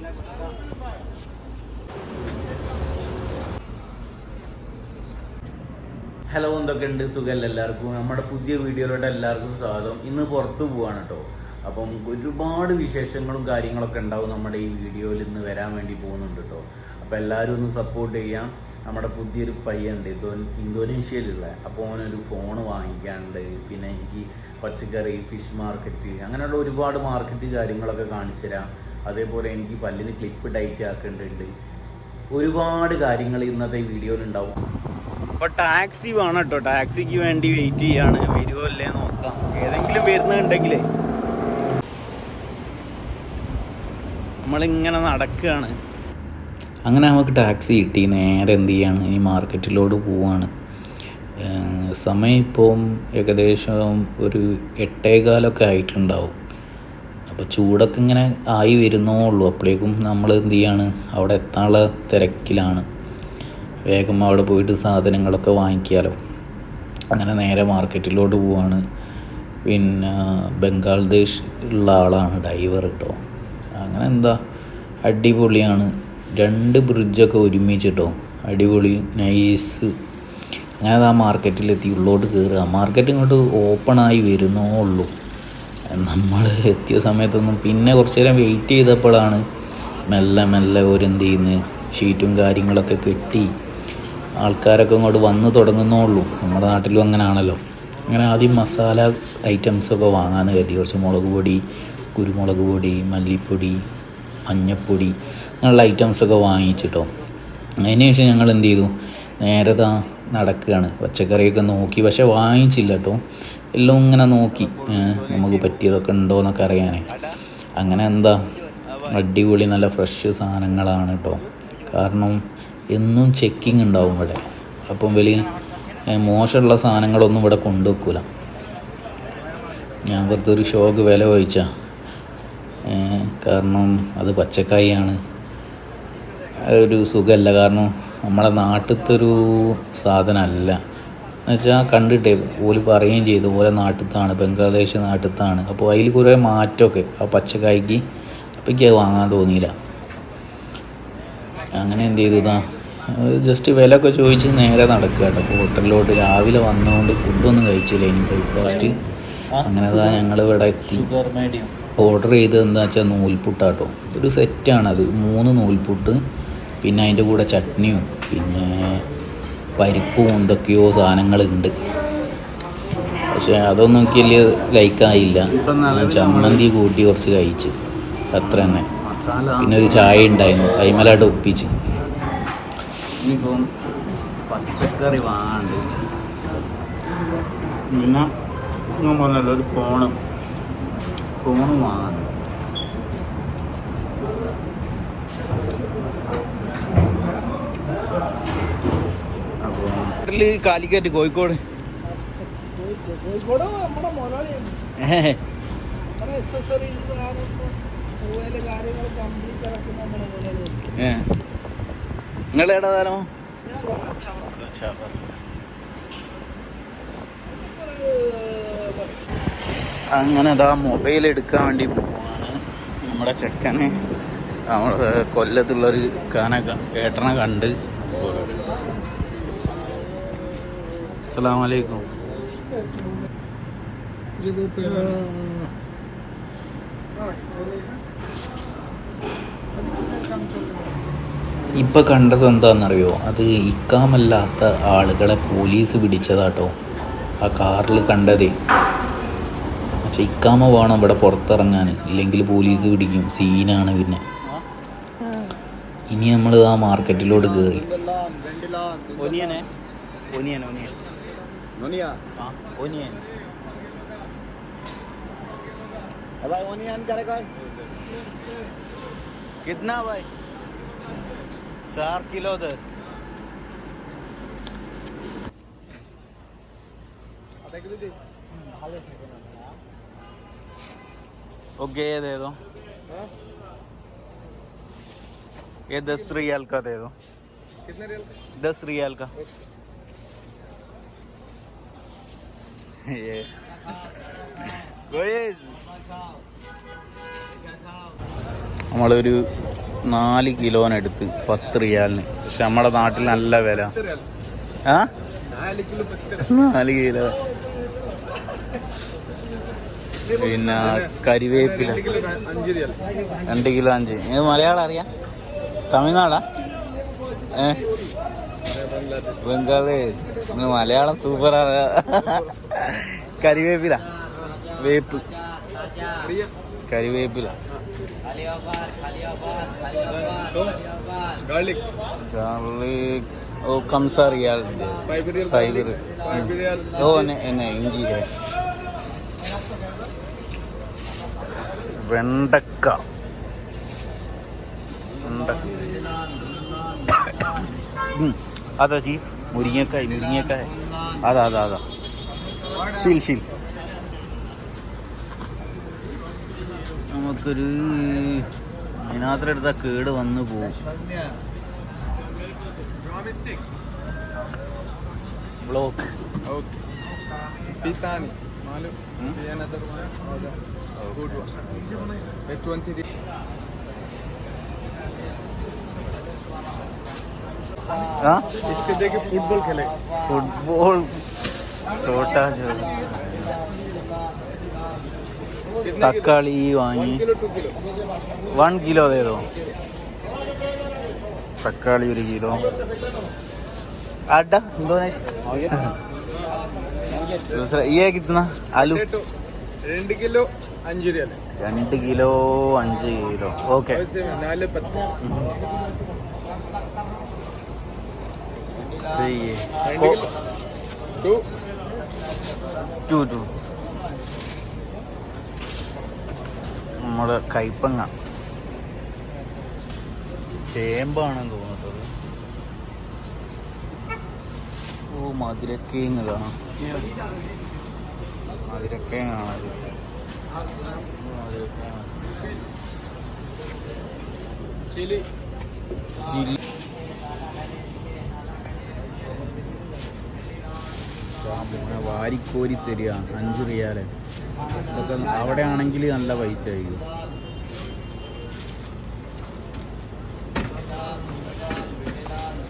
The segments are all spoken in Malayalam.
ഹലോ, എന്തൊക്കെയുണ്ട്? സുഖമല്ല എല്ലാവർക്കും? നമ്മുടെ പുതിയ വീഡിയോയിലോട്ട് എല്ലാവർക്കും സ്വാഗതം. ഇന്ന് പുറത്ത് പോവാണ് കേട്ടോ. അപ്പം ഒരുപാട് വിശേഷങ്ങളും കാര്യങ്ങളൊക്കെ ഉണ്ടാവും നമ്മുടെ ഈ വീഡിയോയിൽ ഇന്ന് വരാൻ വേണ്ടി പോകുന്നുണ്ട് കേട്ടോ. അപ്പോൾ എല്ലാവരും ഒന്ന് സപ്പോർട്ട് ചെയ്യാം. നമ്മുടെ പുതിയൊരു പയ്യുണ്ട്, ഇന്തോനേഷ്യയിലുള്ള. അപ്പോൾ അവനൊരു ഫോൺ വാങ്ങിക്കാനുണ്ട്. പിന്നെ എനിക്ക് പച്ചക്കറി, ഫിഷ് മാർക്കറ്റ്, അങ്ങനെയുള്ള ഒരുപാട് മാർക്കറ്റ് കാര്യങ്ങളൊക്കെ കാണിച്ചു തരാം. അതേപോലെ എനിക്ക് പല്ലിന് ക്ലിപ്പ് ടൈറ്റ് ആക്കേണ്ടതുണ്ട്. ഒരുപാട് കാര്യങ്ങൾ ഇന്നത്തെ വീഡിയോയിലുണ്ടാവും. അപ്പോൾ ടാക്സി വേണം കേട്ടോ. ടാക്സിക്ക് വേണ്ടി വെയിറ്റ് ചെയ്യാണ്. വരുമോ അല്ലേ നോക്കാം. ഏതെങ്കിലും വരുന്നുണ്ടെങ്കിലേ നമ്മളിങ്ങനെ നടക്കുകയാണ്. അങ്ങനെ നമുക്ക് ടാക്സി കിട്ടി. നേരെ എന്ത് ചെയ്യാണ്, ഇനി മാർക്കറ്റിലോട്ട് പോവാണ്. സമയം ഇപ്പം ഏകദേശം ഒരു 8:15 ആയിട്ടുണ്ടാവും. അപ്പോൾ ചൂടൊക്കെ ഇങ്ങനെ ആയി വരുന്നേ ഉള്ളൂ. അപ്പോഴേക്കും നമ്മൾ എന്ത് ചെയ്യാണ്, അവിടെ എത്താനുള്ള തിരക്കിലാണ്. വേഗം അവിടെ പോയിട്ട് സാധനങ്ങളൊക്കെ വാങ്ങിക്കാമല്ലോ. അങ്ങനെ നേരെ മാർക്കറ്റിലോട്ട് പോവാണ്. പിന്നെ ബംഗ്ലാദേശ് ഉള്ള ആളാണ് ഡ്രൈവർ കേട്ടോ. അങ്ങനെ എന്താ അടിപൊളിയാണ്. 2 ബ്രിഡ്ജൊക്കെ ഒരുമിച്ചിട്ടോ, അടിപൊളി നൈസ്. അങ്ങനെ ആ മാർക്കറ്റിലെത്തി ഉള്ളോട്ട് കയറുക. മാർക്കറ്റ് ഇങ്ങോട്ട് ഓപ്പണായി വരുന്നേ ഉള്ളൂ. നമ്മൾ എത്തിയ സമയത്തൊന്നും, പിന്നെ കുറച്ച് നേരം വെയിറ്റ് ചെയ്തപ്പോഴാണ് മെല്ലെ ഓരെന്ത് ചെയ്യുന്നത്, ഷീറ്റും കാര്യങ്ങളൊക്കെ കെട്ടി ആൾക്കാരൊക്കെ ഇങ്ങോട്ട് വന്ന് തുടങ്ങുന്നേ ഉള്ളൂ. നമ്മുടെ നാട്ടിലും അങ്ങനെ ആണല്ലോ. അങ്ങനെ ആദ്യം മസാല ഐറ്റംസൊക്കെ വാങ്ങാമെന്ന് കരുതി. കുറച്ച് മുളക് പൊടി, കുരുമുളക് പൊടി, മല്ലിപ്പൊടി, മഞ്ഞൾപ്പൊടി, അങ്ങനെയുള്ള ഐറ്റംസൊക്കെ വാങ്ങിച്ചിട്ടോ. അതിന് ശേഷം ഞങ്ങൾ എന്ത് ചെയ്തു, നേരെ നടക്കുകയാണ്. പച്ചക്കറിയൊക്കെ നോക്കി, പക്ഷെ വാങ്ങിച്ചില്ല കേട്ടോ. എല്ലാം ഇങ്ങനെ നോക്കി നമുക്ക് പറ്റിയതൊക്കെ ഉണ്ടോ എന്നൊക്കെ അറിയാനേ. അങ്ങനെ എന്താ അടിപൊളി നല്ല ഫ്രഷ് സാധനങ്ങളാണ് കേട്ടോ. കാരണം എന്നും ചെക്കിങ് ഉണ്ടാവും ഇവിടെ. അപ്പം വലിയ മോശമുള്ള സാധനങ്ങളൊന്നും ഇവിടെ കൊണ്ടുവെക്കില്ല. ഞാൻ വെറുതെ ഒരു ഷോക്ക് വില ചോദിച്ചാൽ, കാരണം അത് പച്ചക്കായാണ്. ഒരു സുഖമല്ല. കാരണം നമ്മളെ നാട്ടിലത്തെ ഒരു സാധനമല്ല എന്നുവെച്ചാൽ കണ്ടിട്ടേ ഓല് പറയുകയും ചെയ്തു ഓലെ നാട്ടിലത്താണ്, ബംഗ്ലാദേശ് നാട്ടിലത്താണ്. അപ്പോൾ അതിൽ കുറേ മാറ്റമൊക്കെ ആ പച്ചക്കായ്ക്ക്. അപ്പോൾ എനിക്ക് അത് വാങ്ങാൻ തോന്നിയില്ല. അങ്ങനെ എന്ത് ചെയ്തതാ, ജസ്റ്റ് വില ഒക്കെ ചോദിച്ച് നേരെ നടക്കുക കേട്ടോ ഹോട്ടലിലോട്ട്. രാവിലെ വന്നുകൊണ്ട് ഫുഡൊന്നും കഴിച്ചില്ല, ഇനി ബ്രേക്ക്ഫാസ്റ്റ്. അങ്ങനെ ഞങ്ങൾ ഇവിടെ എത്തി. ഓർഡർ ചെയ്തത് എന്താ വെച്ചാൽ നൂൽപുട്ടാട്ടോ. ഒരു സെറ്റാണത്, 3 നൂൽപുട്ട്, പിന്നെ അതിൻ്റെ കൂടെ ചട്നിയും പിന്നെ പരിപ്പും എന്തൊക്കെയോ സാധനങ്ങളുണ്ട്. പക്ഷേ അതൊന്നും എനിക്ക് വലിയ ലൈക്കായില്ല. ചമ്മന്തി കൂട്ടി കുറച്ച് കഴിച്ച്, അത്ര തന്നെ. പിന്നെ ഒരു ചായ ഉണ്ടായിരുന്നു, കൈമലായിട്ട് ഒപ്പിച്ച്. ഇനിയിപ്പം പച്ചക്കറി വാങ്ങാണ്ട്, പിന്നെ ഞാൻ പറഞ്ഞല്ലോ ഒരു ഫോണും വാങ്ങാണ്ട്. അപ്പോൾ കാലിക്കറ്റ്, കോഴിക്കോട്. നിങ്ങൾ എവിടെ താലോ? അങ്ങനെ അതാ മൊബൈൽ എടുക്കാൻ വേണ്ടി പോവാണ് നമ്മുടെ ചെക്കന്. നമ്മുടെ കൊല്ലത്തുള്ളൊരു ഏട്ടനെ കണ്ട്. അസ്സലാമു അലൈക്കും. ഇപ്പം കണ്ടത് എന്താണെന്നറിയോ, അത് ഇക്കാമല്ലാത്ത ആളുകളെ പോലീസ് പിടിച്ചതാട്ടോ. ആ കാറിൽ കണ്ടതേ. പക്ഷെ ഇക്കാമ വേണം ഇവിടെ പുറത്തിറങ്ങാൻ, ഇല്ലെങ്കിൽ പോലീസ് പിടിക്കും. സീനാണ്. പിന്നെ ഇനി നമ്മൾ ആ മാർക്കറ്റിലോട്ട് കയറി. कितना भाई? 4 किलो 10. ओके, ये दे दो. ये 10 रियाल का दे दो. कितने रियाल का? 10 रियाल का. ये നമ്മളൊരു 4 കിലോനെടുത്ത് 10 റിയാലിന്. പക്ഷെ നമ്മുടെ നാട്ടിൽ നല്ല വില. 4 കിലോ. പിന്നെ കരിവേപ്പില 2 കിലോ 5. മലയാളം അറിയാം? തമിഴ്നാടാ? ബംഗ്ലാദേശ്. മലയാളം സൂപ്പറാണ്. കരിവേപ്പില, വേപ്പ്, കരിവേപ്പില, ഗാർലിക്. ഓ കംസ റിയാൽ 5 റിയാൽ. ഓ എന്നെ ഇഞ്ചി. വെണ്ടക്ക, അതാ ചീ മുരിങ്ങക്കായ് അതാ ശീൽ. നമുക്കൊരു അതിനകത്ത് എടുത്താൽ കേട് വന്നു പോകും. ബ്ലോക്ക് ഫുട്ബോൾ छोटा തക്കാളി വാങ്ങി 1 കിലോ തേതോ. തക്കാളി 1 കിലോ. आटा इंडोनेशिया दूसरा ये कितना आलू 2 kilo 5 riyal. 2 kilo 5 kilo. Okay 4 10 सही है. 2 നമ്മുടെ കൈപ്പങ്ങ, ചേമ്പാണെന്ന് തോന്നുന്നത്. ഓ മധുരക്കേങ്ങ് കാണാം. മധുരക്കേങ്ങാണത്. ചില്ലി വാരിക്കോരി തരിക 5 റിയാല്. ഇതൊക്കെ അവിടെ ആണെങ്കിൽ നല്ല പൈസ ആയിരിക്കും.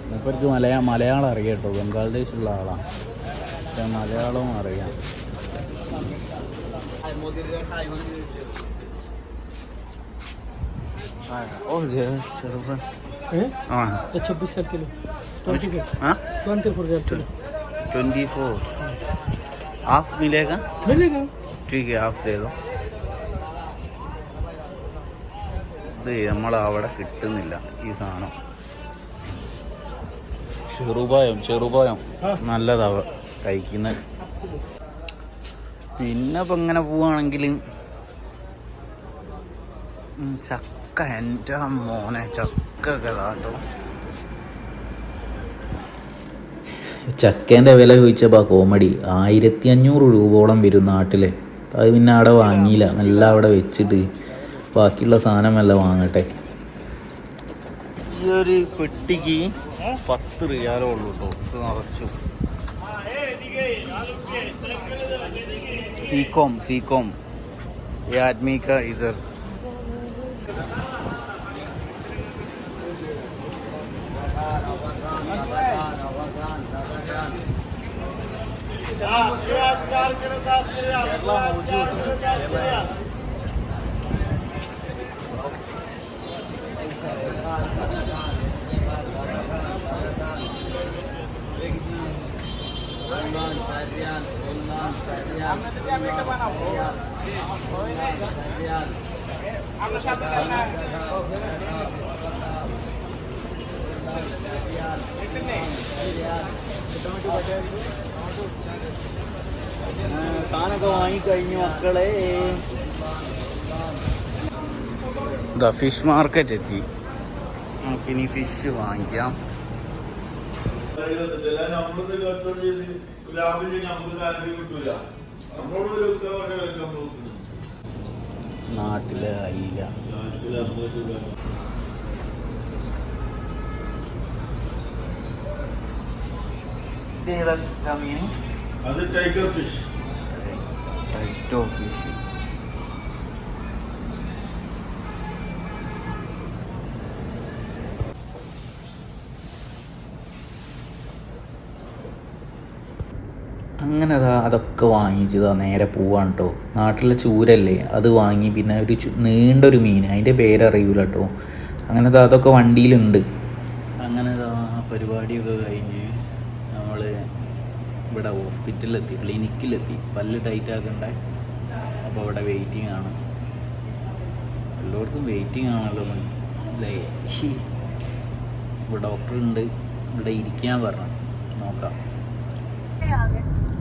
മൂപ്പർക്ക് മലയാളം അറിയാം കേട്ടോ. ബംഗ്ലാദേശുള്ള ആളാണ്, പക്ഷെ മലയാളവും അറിയാം. ഓ ചെറുപ്പം 24 हाफ मिलेगा. ठीक है हाफ दे दो. ഇത് നമ്മളവിടെ കിട്ടുന്നില്ല ഈ സാധനം. ചെറുപായം നല്ലതാ കഴിക്കുന്നത്. പിന്നെ ഇപ്പം ഇങ്ങനെ പോവുകയാണെങ്കിൽ ചക്ക, എൻ്റെ മോനെ ചക്ക കേട്ടോ. ചക്കേൻ്റെ വില ചോദിച്ചപ്പോൾ കോമഡി 1500 രൂപയോളം വരും നാട്ടിൽ. അത് പിന്നെ അവിടെ വാങ്ങിയില്ല, എല്ലാം അവിടെ വെച്ചിട്ട് ബാക്കിയുള്ള സാധനമെല്ലാം വാങ്ങട്ടെ. ഈ ഒരു പെട്ടിക്ക് 10 റിയാലേ ഉള്ളൂ കേട്ടോ. ഇത് നിറച്ചു. सीकॉम ये आदमी का इधर സാധനമൊക്കെ വാങ്ങിക്കഴിഞ്ഞു മക്കളെ. ഇതാ ഫിഷ് മാർക്കറ്റ് എത്തി. നമുക്കിനി ഫിഷ് വാങ്ങിക്കാം. നാട്ടിലെ അയില അത് ടൈഗർ ഫിഷ്, ടൈറ്റോ ഫിഷ്. അങ്ങനെ അതൊക്കെ വാങ്ങിച്ചതാ നേരെ പോവാണ് കേട്ടോ. നാട്ടിലെ ചൂരല്ലേ അത് വാങ്ങി, പിന്നെ ഒരു നീണ്ടൊരു മീൻ, അതിൻ്റെ പേരറിയൂല കേട്ടോ. അങ്ങനെ അതൊക്കെ വണ്ടിയിലുണ്ട്. അങ്ങനെ പരിപാടിയൊക്കെ കഴിഞ്ഞ് നമ്മൾ ഇവിടെ ഹോസ്പിറ്റലിലെത്തി, ക്ലിനിക്കിലെത്തി. പല്ല് ടൈറ്റ് ആക്കണ്ടേ, അപ്പോൾ അവിടെ വെയിറ്റിംഗ് ആണ്. എല്ലായിടത്തും വെയിറ്റിംഗ് ആണല്ലോ അല്ലേ. ഇവിടെ ഡോക്ടറുണ്ട്, ഇവിടെ ഇരിക്കാൻ പറഞ്ഞു, നോക്കാം.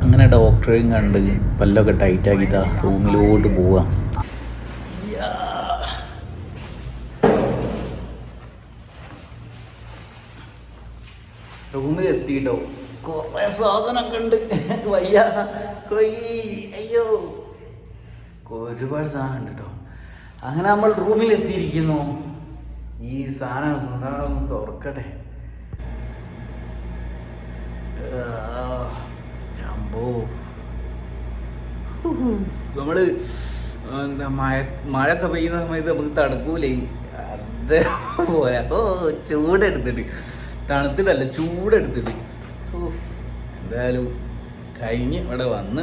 അങ്ങനെ ഡോക്ടറെയും കണ്ട് പല്ലൊക്കെ ടൈറ്റാക്കിതാ റൂമിലോട്ട് പോവാ. റൂമിലെത്തിട്ടോ, കുറേ സാധനമൊക്കെ ഉണ്ട്. വയ്യ അയ്യോ, ഒരുപാട് സാധനം ഉണ്ട് കേട്ടോ. അങ്ങനെ നമ്മൾ റൂമിലെത്തിയിരിക്കുന്നു. ഈ സാധനം എന്താണെന്ന് തുറക്കട്ടെ. ജമ്പോ, നമ്മള് എന്താ മഴയൊക്കെ പെയ്യുന്ന സമയത്ത് നമുക്ക് തണുക്കൂലേ, അതേപോലെ. ചൂടെടുത്തിട്ട്, തണുത്തിട്ടല്ല ചൂടെടുത്തിട്ട്. എന്തായാലും കഴിഞ്ഞ് ഇവിടെ വന്ന്.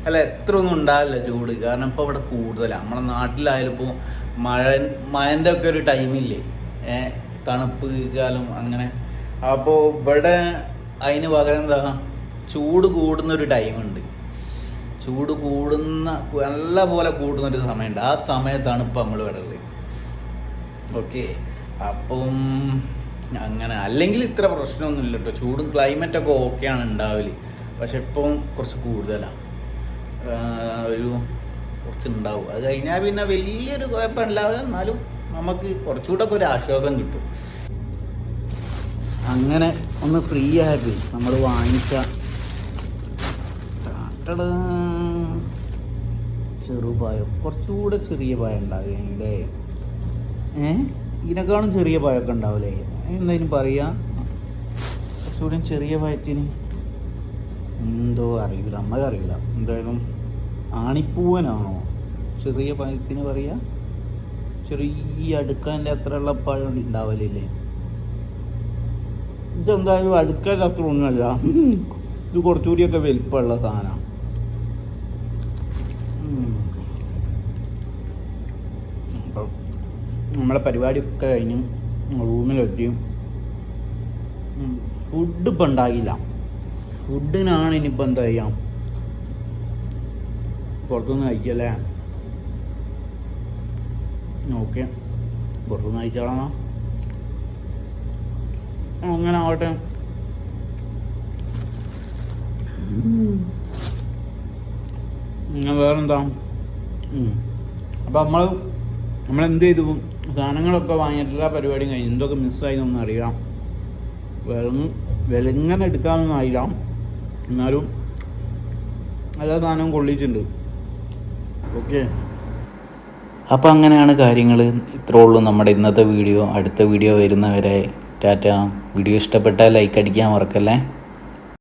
അല്ല, എത്ര ഒന്നും ഉണ്ടാവില്ല ചൂട്, കാരണം ഇപ്പോൾ ഇവിടെ കൂടുതലാണ്. നമ്മളെ നാട്ടിലായാലും ഇപ്പോൾ മഴൻ്റെ ഒക്കെ ഒരു ടൈമില്ലേ, തണുപ്പ് കാലം അങ്ങനെ. അപ്പോൾ ഇവിടെ അതിന് പകരം എന്താ, ചൂട് കൂടുന്നൊരു ടൈമുണ്ട്. ചൂട് കൂടുന്ന നല്ല പോലെ കൂടുന്നൊരു സമയമുണ്ട്. ആ സമയത്താണ് ഇപ്പം നമ്മൾ ഇവിടെ ഉള്ളത്. ഓക്കെ, അപ്പം അങ്ങനെ. അല്ലെങ്കിൽ ഇത്ര പ്രശ്നമൊന്നുമില്ല കേട്ടോ. ചൂടും ക്ലൈമറ്റൊക്കെ ഓക്കെയാണ് ഉണ്ടാവല്. പക്ഷെ ഇപ്പം കുറച്ച് കൂടുതലാണ്, ഒരു കുറച്ച് ഉണ്ടാവും. അത് കഴിഞ്ഞാൽ പിന്നെ വലിയൊരു കുഴപ്പം ഉണ്ടാവില്ല, എന്നാലും നമുക്ക് കുറച്ചുകൂടെ ഒരു ആശ്വാസം കിട്ടും. അങ്ങനെ ഒന്ന് ഫ്രീ ആയത് നമ്മൾ വാങ്ങിച്ച ചെറുപായം, കുറച്ചുകൂടെ ചെറിയ പായം ഉണ്ടാകുകയല്ലേ. ഇതിനേക്കാളും ചെറിയ പായമൊക്കെ ഉണ്ടാവില്ലേ, എന്തായാലും പറയാം. കുറച്ചുകൂടെ ചെറിയ പായത്തിന് എന്തോ അറിയില്ല, നമ്മക്കറിയില്ല. എന്തായാലും ആണിപ്പൂവനാണോ ചെറിയ പായത്തിന് പറയുക? ചെറിയ അടുക്കാൻ്റെ അത്രയുള്ള പഴം ഉണ്ടാവലില്ലേ. ഇതെന്തായാലും അടുക്കാൻ്റെ അത്ര ഒന്നുമല്ല, ഇത് കുറച്ചുകൂടിയൊക്കെ വലിപ്പമുള്ള സാധനമാണ്. അപ്പം നമ്മളെ പരിപാടിയൊക്കെ കഴിഞ്ഞ് റൂമിലെത്തി. ഫുഡ് ഇപ്പം ഉണ്ടാകില്ല. ഫുഡിനാണ് ഇനിയിപ്പോൾ എന്താ ചെയ്യാം, പുറത്തുനിന്ന് കഴിക്കല്ലേ. ഓക്കെ, പുറത്തുനിന്ന് കഴിച്ചോളാം. അങ്ങനെ ആവട്ടെ. വേറെന്താ, അപ്പം നമ്മളെന്ത് ചെയ്തു, സാധനങ്ങളൊക്കെ വാങ്ങിയിട്ടില്ല, പരിപാടിയും കഴിഞ്ഞു. എന്തൊക്കെ മിസ്സായതൊന്നും അറിയാം. വിലങ്ങനെ എടുക്കാനൊന്നും ആയില്ല, എന്നാലും എല്ലാ സാധനവും കൊള്ളിച്ചിട്ടുണ്ട്. ഓക്കെ, അപ്പോൾ അങ്ങനെയാണ് കാര്യങ്ങൾ. ഇത്രേ ഉള്ളൂ നമ്മുടെ ഇന്നത്തെ വീഡിയോ. അടുത്ത വീഡിയോ വരുന്നവരെ ടാറ്റ. വീഡിയോ ഇഷ്ടപ്പെട്ടാൽ ലൈക്ക് അടിക്കാൻ മറക്കല്ലേ.